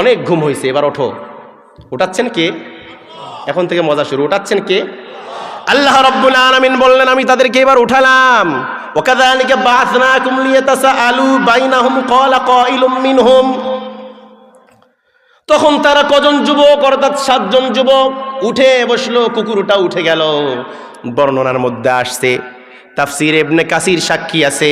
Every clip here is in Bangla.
অনেক ঘুম হয়েছে, এবার ওঠো। উঠাচ্ছেন কে? এখন থেকে মজা শুরু। উঠাচ্ছেন কে? আল্লাহ রাব্বুল আলামিন বললেন, আমি তাদেরকে এবার উঠালাম। ওয়াকাযালিকা বা'আসনাকুম লিয়াতাসাআলু বাইনাহুম ক্বালা কাইলুম মিনহুম। তখন তারা কজন যুবক, অর্থাৎ 7 জন যুবক উঠে বসলো, কুকুরটা উঠে গেল। বর্ণনার মধ্যে আসছে, তাফসীর ইবনে কাসির সাক্ষী আছে,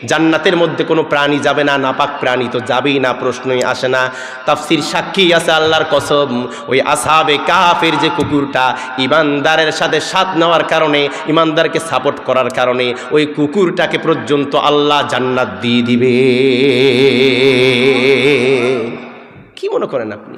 জান্নাতের মধ্যে কোনো প্রাণী যাবে না, নাপাক প্রাণী তো যাবেই না, প্রশ্নই আসে না। তাফসীর সাক্ষী আছে, আল্লাহর কসম, ওই আসহাবে কাফের যে কুকুরটা ইমানদারের সাথে সাথ নেওয়ার কারণে, ইমানদারকে সাপোর্ট করার কারণে ওই কুকুরটাকে পর্যন্ত আল্লাহ জান্নাত দিয়ে দিবে। কি মনে করেন আপনি?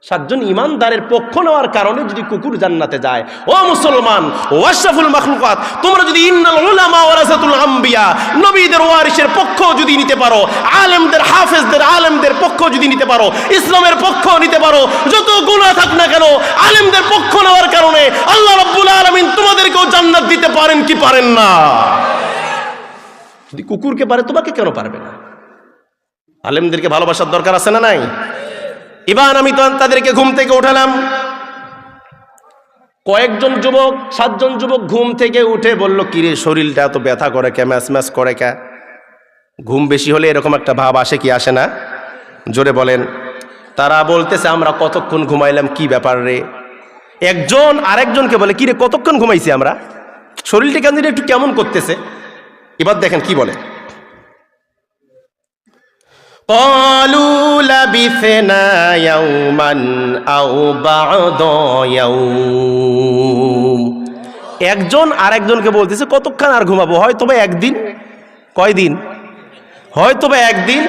7 জন ইমানদারের পক্ষ নেওয়ার কারণে যদি কুকুর জান্নাতে যায়, ও মুসলমান, ও আশরাফুল মাখলুকাত, তোমরা যদি ইন্নাল উলামা ওয়ারাসাতুল আম্বিয়া, নবীদের ওয়ারিসের পক্ষ যদি নিতে পারো, আলেমদের, হাফেজদের, আলেমদের পক্ষ যদি নিতে পারো, ইসলামের পক্ষ নিতে পারো, যত গুনাহ থাক না কেন, আলেমদের পক্ষ নেওয়ার কারণে আল্লাহ রাব্বুল আলামিন তোমাদেরকেও জান্নাত দিতে পারেন কি পারেন না? যদি কুকুরকে পারে, তোমাকে কেন পারবে না? আলেমদেরকে ভালোবাসার দরকার আছে না নাই? এবার আমি তো তাদেরকে ঘুম থেকে উঠালাম। কয়েকজন যুবক, 7 জন যুবক ঘুম থেকে উঠে বলল, কিরে শরীরটা এত ব্যথা করে কে, ম্যাচ ম্যাচ করে কে? ঘুম বেশি হলে এরকম একটা ভাব আসে কি আসে না? জোরে বলেন। তারা বলতেছে, আমরা কতক্ষণ ঘুমাইলাম, কি ব্যাপার রে? একজন আরেকজনকে বলে, কিরে কতক্ষণ ঘুমাইছি আমরা, শরীরটা কেন একটু কেমন করতেছে। এবার দেখেন কি বলে, قالوا لبثنا يوما أو بعض يوم। একজন আরেকজনকে বলতেছে, কতক্ষণ আর ঘুমাবো, হয়তো বা একদিন। কয়দিন? হয়তো বা একদিন।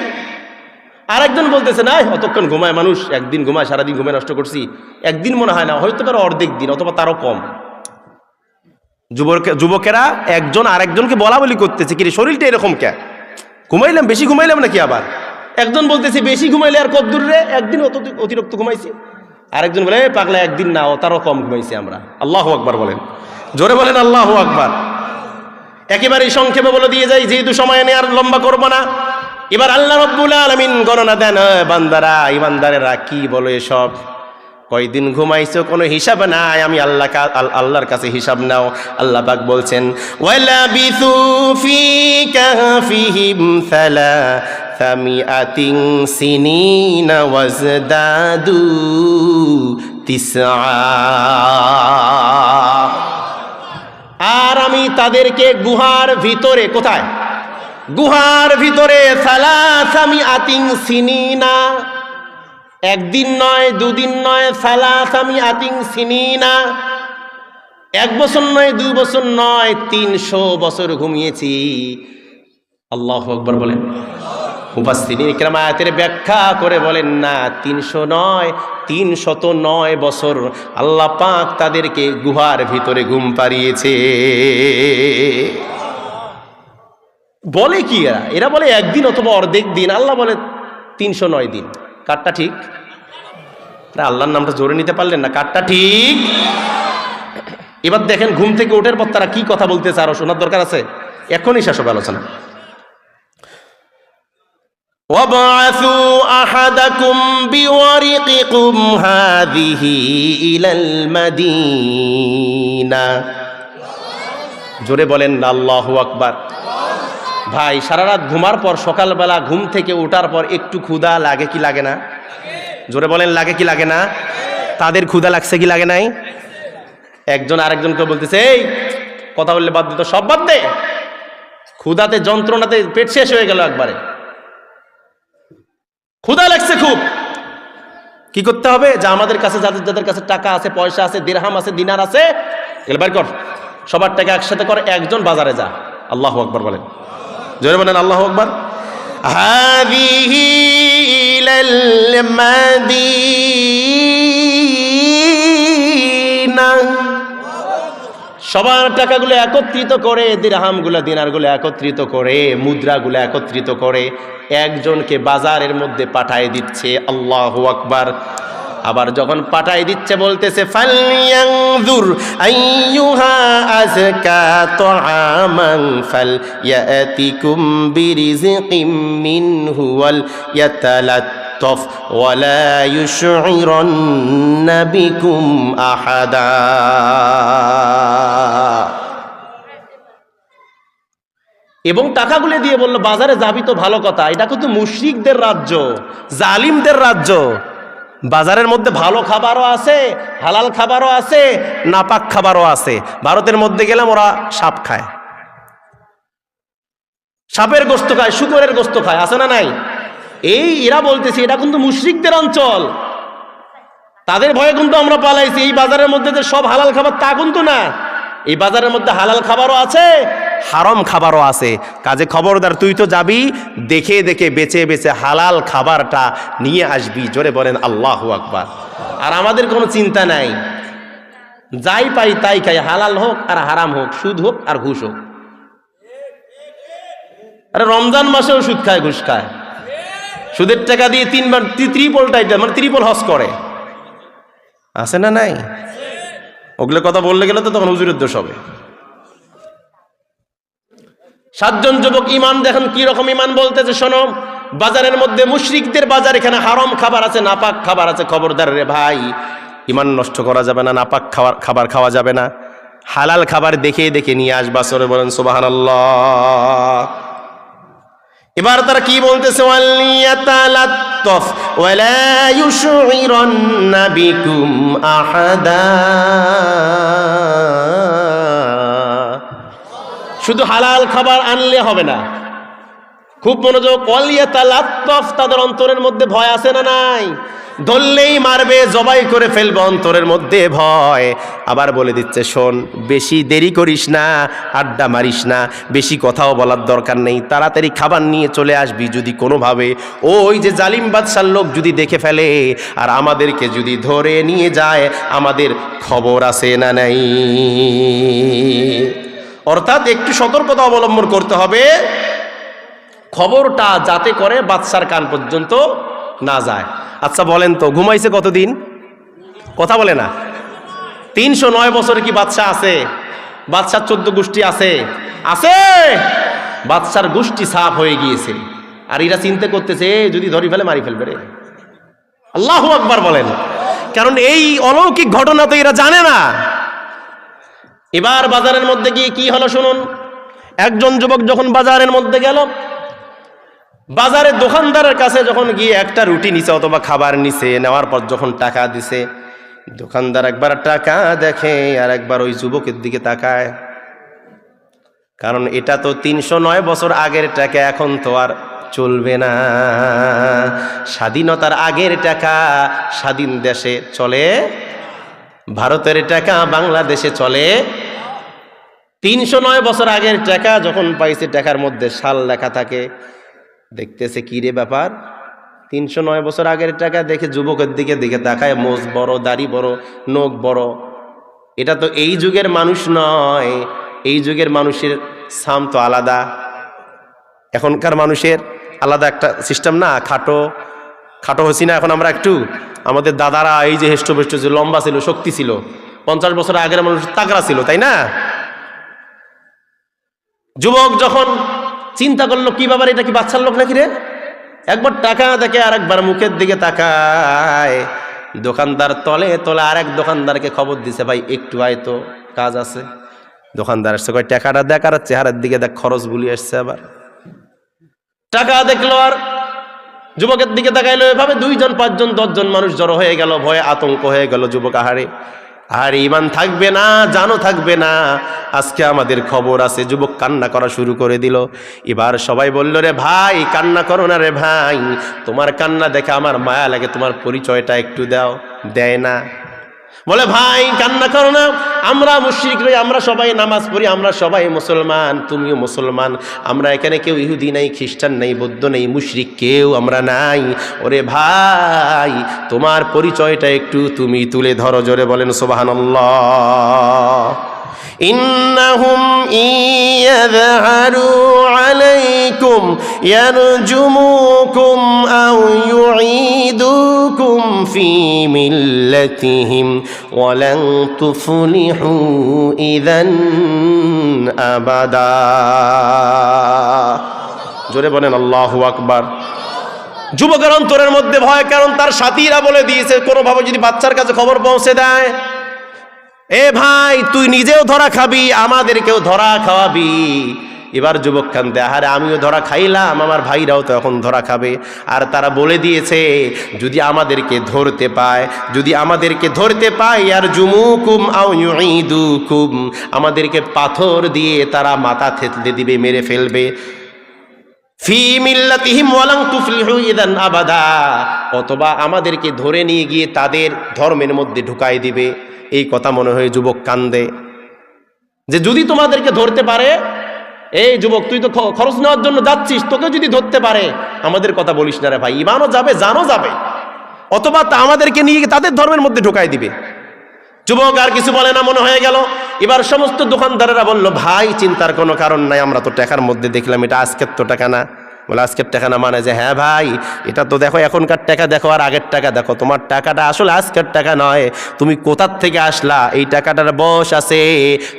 আরেকজন বলতেছে, না অতক্ষণ ঘুমায় মানুষ, একদিন ঘুমায়, সারাদিন ঘুমায় নষ্ট করছি, একদিন মনে হয় না, হয়তো বা অর্ধেক দিন অথবা তারও কম। যুবকেরা একজন আরেকজনকে বলা বলি করতেছে, কি রে শরীরটা এরকম কে, ঘুমাইলাম, বেশি ঘুমাইলাম নাকি? আবার একজন বলতেছে, বেশি ঘুমাইলে আর কত দূর রে, একদিন অতিরিক্ত ঘুমাইছি। আরেকজন বলে, পাগলা একদিন না, তারও কম ঘুমাইছি আমরা। আল্লাহু আকবার বলেন, জোরে বলেন আল্লাহু আকবার। একেবারে সংক্ষেপে বলে দিয়ে যাই, যেহেতু সময় নেই আর লম্বা করব না। এবার আল্লাহ রাব্বুল আলামিন গণনা দেন, বান্দারা, ইমানদারেরা কি বলো এসব, কয়দিন ঘুমাইছো কোনো হিসাব নাই, আমি আল্লাহর কাছে হিসাব নাও। আল্লাহ পাক বলছেন, ওয়ালাবিসু ফি কাহফিহিম সালাসামিআতিন সিনিনা ওয়াজদাদু তিসআ। আর আমি তাদেরকে গুহার ভিতরে, কোথায়? গুহার ভিতরে, সালাসামিআতিন সিনিনা, একদিন নয়, দুদিন নয়, সালাসামিআতিন সিনিনা, 1 বছর নয়, 2 বছর নয়, 300 বছর ঘুমিয়েছি। আল্লাহু আকবার বলেন। মুফাসসিরিন ইকরাম আয়াতের ব্যাখ্যা করে বলেন, না 300 নয়, 309 বছর আল্লাহ পাক তাদেরকে গুহার ভিতরে ঘুম পাড়িয়েছে। বলে কি এরা বলে একদিন অথবা অর্ধেক দিন, আল্লাহ বলে 309 দিন। কারটা ঠিক? আল্লাহর নামটা জোরে নিতে পারলেন না, কারটা ঠিক? এবার দেখেন ঘুম থেকে ওঠার পর তারা কি কথা বলতেছে, আরো শোনার দরকার আছে, এখনই শেষ হবে আলোচনা। وَابْعَثُوا أَحَدَكُمْ بِوَرِقِكُمْ هَذِهِ إِلَى الْمَدِينَةِ। জোরে বলেন আল্লাহু আকবার। ভাই, সারা রাত ঘুমার পর সকালবেলা ঘুম থেকে ওঠার পর একটু ক্ষুধা লাগে কি লাগে না? জোরে বলেন, লাগে কি লাগে না? তাদের ক্ষুধা লাগছে কি লাগে নাই? একজন আরেকজনকে বলতেছে, এই কথা বললে বাদ দে তো, সব বাদ দে, ক্ষুধাতে যন্ত্রণাতে পেট শেষ হয়ে গেল একবারে, ক্ষুধা লাগছে খুব। কি করতে হবে? যে আমাদের কাছে যাদের কাছে টাকা আছে, পয়সা আছে, দিরহাম আছে, দিনার আছে, এগুলো বের কর, সবার টাকা একসাথে কর, একজন বাজারে যা। আল্লাহু আকবার বলেন, জোরে বলেন আল্লাহু আকবার। হাযিহি ইলাল মাদিনা, সবার টাকাগুলো একত্রিত করে, দিরহামগুলো, দিনারগুলো একত্রিত করে, মুদ্রাগুলো একত্রিত করে একজনকে বাজারের মধ্যে পাঠায় দিচ্ছে। আল্লাহু আকবার। আবার যখন পাঠায় দিচ্ছে বলতেছে, ফালয়ানজুর আইয়ুহা আযকা তুআমান ফালয়াতিকুম বিরিজকিম মিনহু ওয়াল ইয়াতালাত্তাফ লাত্তাফ ওয়া লা ইউশঈরান্না বিকুম আহাদা। এবং টাকাগুলো দিয়ে বলল বাজারে যাবি তো ভালো কথা, এটা কিন্তু মুশরিকদের রাজ্য, জালিমদের রাজ্য। বাজারের মধ্যে ভালো খাবারও আছে, হালাল খাবারও আছে, নাপাক খাবারও আছে। ভারতের মধ্যে গেলাম, ওরা সাপ খায়, সাপের গোশত খায়, শুকরের গোশত খায়, আছে না নাই? এই এরা বলতেছে এটা কিন্তু মুশরিকদের অঞ্চল, তাদের ভয়ে কিন্তু আমরা পালাইছি। এই বাজারের মধ্যে যে সব হালাল খাবার তা কিন্তু না, এই বাজারের মধ্যে হালাল খাবারও আছে, হারাম খাবারও আছে। কাজে খবরদার, তুই তো যাবি, দেখে দেখে বেছে বেছে হালাল খাবারটা নিয়ে আসবি। জোরে বলেন আল্লাহু আকবার। আর আমাদের কোনো চিন্তা নাই, যাই পাই তাই খাই, হালাল হোক আর হারাম হোক, সুদ হোক আর ঘুষ হোক। আরে রমজান মাসেও সুদ খায়, ঘুষ খায়, সুদের টাকা দিয়ে তিনবার ত্রিপল টাইটেল, মানে ত্রিপল হজ করে, আছে না নাই? ওগুলো কথা বললে গেলে তো তখন হুজুরের দোষ হবে। 7 জন যুবক ইমান দেখেন কি রকম ইমান বলতেছে, শোনো, বাজারের মধ্যে মুশরিকদের বাজার, এখানে হারাম খাবার আছে, নাপাক খাবার আছে। খবরদার রে ভাই, ইমান নষ্ট করা যাবে না, নাপাক খাবার খাওয়া যাবে না, হালাল খাবার দেখে দেখে নিয়ে আসবা। সরে বলেন সুবহানাল্লাহ। এবার তারা কি বলতেছে, ওয়ালিয়াতালাত্তাফ ওয়া লা ইউশঈরান্না বিকুম আহাদা। শুধু হালাল খাবার আনলে হবে না, খুব মনোযোগ। ওয়ালিয়াতালাত্তাফ, তাদের অন্তরের মধ্যে ভয় আছে না নাই? ধরলেই মারবে, জবাই করে ফেলবে, অন্তরের মধ্যে ভয়। আবার বলে দিচ্ছে, শোন, বেশি দেরি করিস না, আড্ডা মারিস না, বেশি কথাও বলার দরকার নেই, তাড়াতাড়ি খাবার নিয়ে চলে আসবি। যদি কোনোভাবে ওই যে জালিম বাদশার লোক যদি দেখে ফেলে আর আমাদেরকে যদি ধরে নিয়ে যায়, আমাদের খবর আছে না নাই? অর্থাৎ একটু সতর্কতা অবলম্বন করতে হবে, খবরটা যাতে করে বাদশার কান পর্যন্ত না যায়। আচ্ছা বলেন তো, ঘুমাইছে কতদিন? কথা বলে না। 309 বছরে কি বাদশা আছে? বাদশার 14 গোষ্ঠী আছে, আছে। বাদশার গোষ্ঠী সাফ হয়ে গিয়েছে, আর এরা চিন্তা করতেছে যদি ধরি ফেলে মারি ফেলবে রে। আল্লাহু আকবার বলেন। কারণ এই অলৌকিক ঘটনা তো এরা জানে না। এবার বাজারের মধ্যে গিয়ে কি হলো শুনুন। একজন যুবক যখন বাজারের মধ্যে গেল, বাজারের দোকানদারের কাছে যখন গিয়ে একটা রুটি নিছে অথবা খাবার নিছে, নেওয়ার পর যখন টাকা দিছে, দোকানদার একবার টাকা দেখে আর একবার ওই যুবকের দিকে তাকায়। কারণ এটা তো 309 বছর আগের টাকা, এখন তো আর চলবে না। স্বাধীনতার আগের টাকা স্বাধীন দেশে চলে, ভারতের টাকা বাংলাদেশে চলে। 309 বছর আগের টাকা যখন পাইছে, টাকার মধ্যে সাল লেখা থাকে। দেখতেছে কি রে ব্যাপার, 309 বছর আগের টাকা দেখে যুবকের দিকে তাকায়, মোজ বড়, দাড়ি বড়, নখ বড়। এটা তো এই যুগের মানুষ নয়, এই যুগের মানুষের সাম তো আলাদা। এখনকার মানুষের আলাদা একটা সিস্টেম না, খাটো খাটো হচ্ছি না এখন আমরা একটু। আমাদের দাদারা এই যে হেষ্টবেষ্ট ছিল, লম্বা ছিল, শক্তি ছিল। 50 বছর আগের মানুষ তাগড়া ছিল, তাই না? যুবক যখন চিন্তা করলো কি ব্যাপার, এটা কি বাচ্চার লোক নাকি রে? একবার টাকা দেখে আর একবার মুখের দিকে তাকায়। দোকানদার তলে তলে আরেক দোকানদারকে খবর দিছে, ভাই একটু আয় তো, কাজ আছে। দোকানদার আসছে, কয় টাকাটা দেখ, আর চেহারার দিকে দেখ, খরচ ভুলিয়ে আসছে। আবার টাকা দেখলো আর যুবকের দিকে তাকাইলো, এভাবে 2 জন 5 জন 10 জন মানুষ জড়ো হয়ে গেল। ভয়ে আতঙ্ক হয়ে গেল যুবক। আহারে, আর ইমান থাকবে না, জানো থাকবে না, আজকে আমাদের খবর আছে। যুবক কান্না করা শুরু করে দিল। এবার সবাই বলল, রে ভাই কান্না করো না রে ভাই, তোমার কান্না দেখে আমার মায়া লাগে, তোমার পরিচয়টা একটু দাও। দেয় না, বলে ভাই কান্না করো না, আমরা মুশরিক নই, আমরা সবাই নামাজ পড়ি, আমরা সবাই মুসলমান, তুমিও মুসলমান, আমরা এখানে কেউ ইহুদি নাই, খ্রিস্টান নাই, বৌদ্ধ নেই, মুশরিক কেউ আমরা নাই। ওরে ভাই তোমার পরিচয়টা একটু তুমি তুলে ধরো। জোরে বলেন সুবহানাল্লাহ। ইন্নাহুম ইয়াযহারু আলাইকুম ইয়ারজুমুকুম আও ইউঈদুকুম ফি মিল্লাতিহিম ওয়া লান তুফলিহু ইযান আবাদা। জোরে বলেন আল্লাহু আকবার। যুবকের অন্তরের মধ্যে ভয়, কারণ তার সাথীরা বলে দিয়েছে কোনোভাবে যদি বাচ্চার কাছে খবর পৌঁছে দেয়, এ ভাই তুই নিজেও ধরা খাবি, আমাদেরকেও ধরা খাওয়াবি। এবার যুবক কান্দে, আরে আমিও ধরা খাইলাম, আমার ভাইরাও তো এখন ধরা খাবে। আর তারা বলে দিয়েছে যদি আমাদেরকে ধরতে পায়, যদি আমাদেরকে ধরতে পায়, আর জুমুকুম আও ইউইদুকুম, আমাদেরকে পাথর দিয়ে তারা মাথা থেতলে দিবে, মেরে ফেলবে। ফি মিল্লাতিহিম ওয়ালান তুফলিহু ইদান আবাদা, অথবা আমাদেরকে ধরে নিয়ে গিয়ে তাদের ধর্মের মধ্যে ঢুকাই দিবে। এই কথা মনে হয় যুবক কান্দে যে যদি তোমাদেরকে ধরতে পারে, এই যুবক তুই তো খরচ নেওয়ার জন্য যাচ্ছিস, তোকে যদি ধরতে পারে আমাদের কথা বলিস না রে ভাই, ইমানও যাবে জানও যাবে, অথবা আমাদেরকে নিয়ে তাদের ধর্মের মধ্যে ঢুকাই দিবে। যুবক আর কিছু বলে না, মনে হয়ে গেল। এবার সমস্ত দোকানদারেরা বলল, ভাই চিন্তার কোনো কারণ নাই, আমরা তো টাকার মধ্যে দেখলাম এটা আজকের তো টাকা না। বলে আজকের টাকা না মানে যে হ্যাঁ ভাই এটা তো দেখো এখনকার টাকা দেখো আর আগের টাকা দেখো, তোমার টাকাটা আসলে আজকের টাকা নয়, তুমি কোথার থেকে আসলা, এই টাকাটার বয়স আছে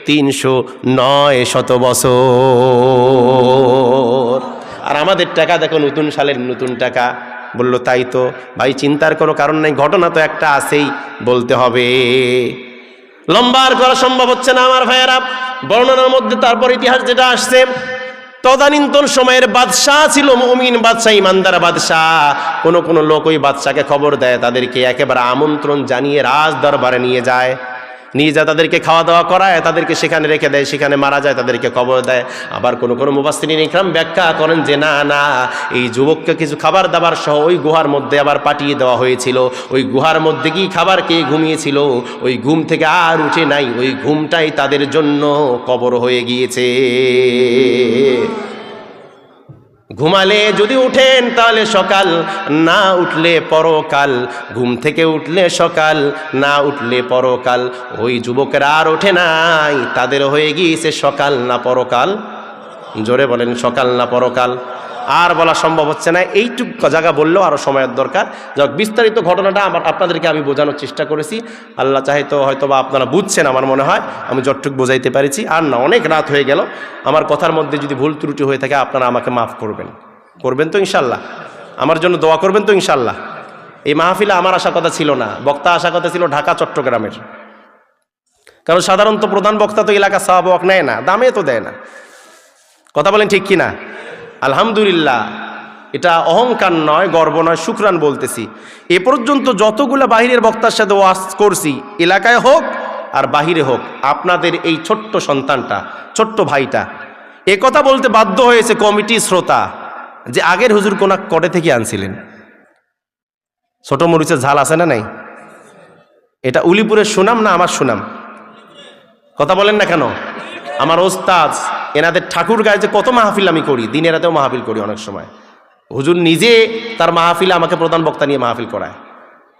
309 বছর, আর আমাদের টাকা দেখো নতুন সালের নতুন টাকা। বলল তাই তো ভাই, চিন্তার কোনো কারণ নেই, ঘটনা তো একটা আছেই, বলতে হবে। লম্বা আর করা সম্ভব হচ্ছে না আমার ভাইয়েরা। বর্ণনার মধ্যে তারপর ইতিহাস যেটা আসছে, তদানীন্তন সময়ের বাদশাহ ছিল মুমিন বাদশাহ, ইমানদার বাদশাহ। কোন লোক ওই বাদশাকে খবর দেয়, তাদেরকে একেবারে আমন্ত্রণ জানিয়ে রাজ দরবারে নিয়ে যায়, তাদেরকে খাওয়া দাওয়া করায়, তাদেরকে সেখানে রেখে দেয়, সেখানে মারা যায়, তাদেরকে খবর দেয়। আবার কোনো মুফাসসিরিন ইকরাম ব্যাখ্যা করেন যে না, এই যুবককে কিছু খাবার দাবার সহ ওই গুহার মধ্যে আবার পাঠিয়ে দেওয়া হয়েছিল। ওই গুহার মধ্যে কি খাবার খেয়ে ঘুমিয়েছিল, ওই ঘুম থেকে আর উঠে নাই, ওই ঘুমটাই তাদের জন্য কবর হয়ে গিয়েছে। ঘুমালে যদি উঠেন তাহলে সকাল, না উঠলে পরকাল। ঘুম থেকে উঠলে সকাল, না উঠলে পরকাল। ওই যুবকেরা আর ওঠে নাই, তাদের হয়ে গিয়েছে সকাল না পরকাল। জোরে বলেন সকাল না পরকাল। আর বলা সম্ভব হচ্ছে না, এইটুক জায়গা বললেও আরও সময়ের দরকার। যাক, বিস্তারিত ঘটনাটা আপনাদেরকে আমি বোঝানোর চেষ্টা করেছি। আল্লাহ চাহে তো হয়তো বা আপনারা বুঝছেন, আমার মনে হয় আমি যতটুক বোঝাইতে পেরেছি। আর না, অনেক রাত হয়ে গেল, আমার কথার মধ্যে যদি ভুল ত্রুটি হয়ে থাকে আপনারা আমাকে মাফ করবেন তো ইনশাল্লাহ? আমার জন্য দোয়া করবেন তো ইনশাল্লাহ? এই মাহফিলে আমার আশা কথা ছিল না, বক্তা আশা কথা ছিল ঢাকা চট্টগ্রামের, কারণ সাধারণত প্রধান বক্তা তো এলাকা সাহাবক নেয় না, দামে তো দেয় না। কথা বলেন ঠিক কিনা? আলহামদুলিল্লাহ, এটা অহংকার নয়, গর্ব নয়, শুকরান বলতেছি। এ পর্যন্ত যতগুলো বাহিরের বক্তার সাথে ওয়াজ করছি, এলাকায় হোক আর বাহিরে হোক, আপনাদের এই ছোট্ট সন্তানটা, ছোট্ট ভাইটা এ কথা বলতে বাধ্য হয়েছে কমিটি শ্রোতা যে আগের হুজুর কোনা কটে থেকে আনছিলেন। ছোট মরিচের ঝাল আছে না নাই? এটা উলিপুরের সুনাম না আমার সুনাম? কথা বলেন না কেন? আমার ওস্তাদ, এনাদের ঠাকুর গায়ে যে কত মাহফিল আমি করি, দিনের রাতেও মাহফিল করি। অনেক সময় হুজুর নিজে তার মাহফিলে আমাকে প্রধান বক্তা নিয়ে মাহফিল করায়।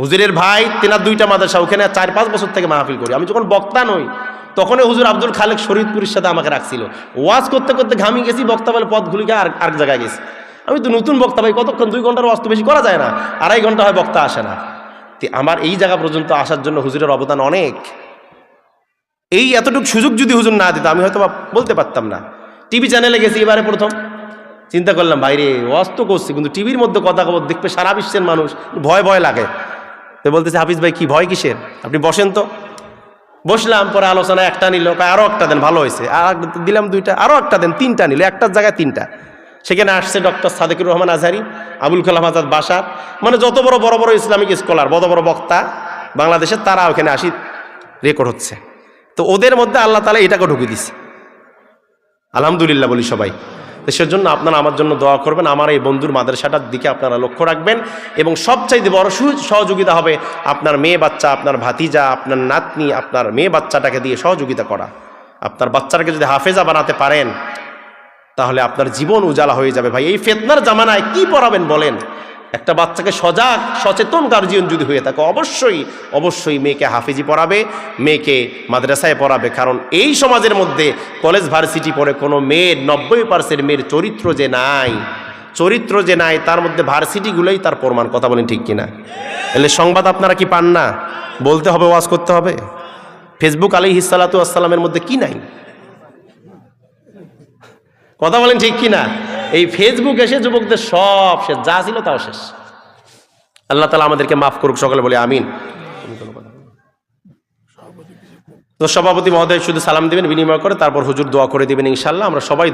হুজুরের ভাই তেনার 2টা মাদ্রাসা, ওখানে 4-5 বছর থেকে মাহফিল করি। আমি যখন বক্তা নই তখনই হুজুর আব্দুল খালেক শরীদপুরের সাথে আমাকে রাখছিল। ওয়াজ করতে করতে ঘামি গেছি, বক্তা বলে পথ ঘুরে গিয়ে আর জায়গায় গেছি। আমি তো নতুন বক্তা ভাই, কতক্ষণ 2 ঘন্টার ওয়াজ তো বেশি করা যায় না, 2.5 ঘন্টা হয় বক্তা আসে না। আমার এই জায়গা পর্যন্ত আসার জন্য হুজুরের অবদান অনেক। এই এতটুকু সুযোগ যদি হুজুর না দিত আমি হয়তো বলতে পারতাম না। টিভি চ্যানেলে গেছি এবারে প্রথম, চিন্তা করলাম বাইরে ওয়াজ তো করছি, কিন্তু টিভির মধ্যে কথা খবর দেখবে সারা বিশ্বের মানুষ, ভয় লাগে। তো বলতেছে হাফিজ ভাই কি ভয় কিসের, আপনি বসেন তো। বসলাম, পরে আলোচনা একটা নিল, আরও একটা দেন, ভালো হয়েছে, আর দিলাম 2টা, আরও একটা দেন, 3টা নিল, একটার জায়গায় 3টা। সেখানে আসছে ডক্টর সাদেকুর রহমান আজহারি, আবুল কালাম আজাদ বাসার, মানে যত বড় ইসলামিক স্কলার, বড় বক্তা বাংলাদেশের, তারা ওখানে আসি রেকর্ড হচ্ছে। তো ওদের মধ্যে আল্লাহ তাআলা এটাকে ঢুকিয়ে দিছে। আলহামদুলিল্লাহ বলি সবাই। তো সেজন্য আপনারা আমার জন্য দোয়া করবেন, আমার এই বন্ধুর মাদ্রাসাটার দিকে আপনারা লক্ষ্য রাখবেন। এবং সবচাইতে বড় সহযোগিতা হবে আপনার মেয়ে বাচ্চা, আপনার ভাতিজা, আপনার নাতনি, আপনার মেয়ে বাচ্চাটাকে দিয়ে সহযোগিতা করা। আপনার বাচ্চাটাকে যদি হাফেজা বানাতে পারেন তাহলে আপনার জীবন উজালা হয়ে যাবে ভাই। এই ফিতনার জামানায় কি পড়াবেন বলেন? একটা বাচ্চাকে সজাগ সচেতন গার্জিয়ান যদি হয়ে থাকে, অবশ্যই মেয়েকে হাফেজি পড়াবে, মেয়েকে মাদ্রাসায় পড়াবে। কারণ এই সমাজের মধ্যে কলেজ ভার্সিটি পড়ে কোনো মেয়ের 90% মেয়ের চরিত্র যে নাই, তার মধ্যে ভার্সিটিগুলোই তার প্রমাণ। কথা বলেন ঠিক কিনা? এলে সংবাদ আপনারা কি পান না? বলতে হবে, ওয়াজ করতে হবে। ফেসবুক আলাইহিস সালাতু ওয়াস সালামের মধ্যে কি নাই? কথা বলেন ঠিক কিনা? এই ফেসবুক এসে যুবকদের সব শেষ, যা ছিল তাও শেষ। আল্লাহ তাআলা আমাদেরকে মাফ করুক, সকলে বলে আমিন। তো সভাপতি মহোদয় শুধু সালাম দিবেন বিনিময় করে, তারপর হুজুর দোয়া করে দিবেন ইনশাআল্লাহ। আমরা সবাই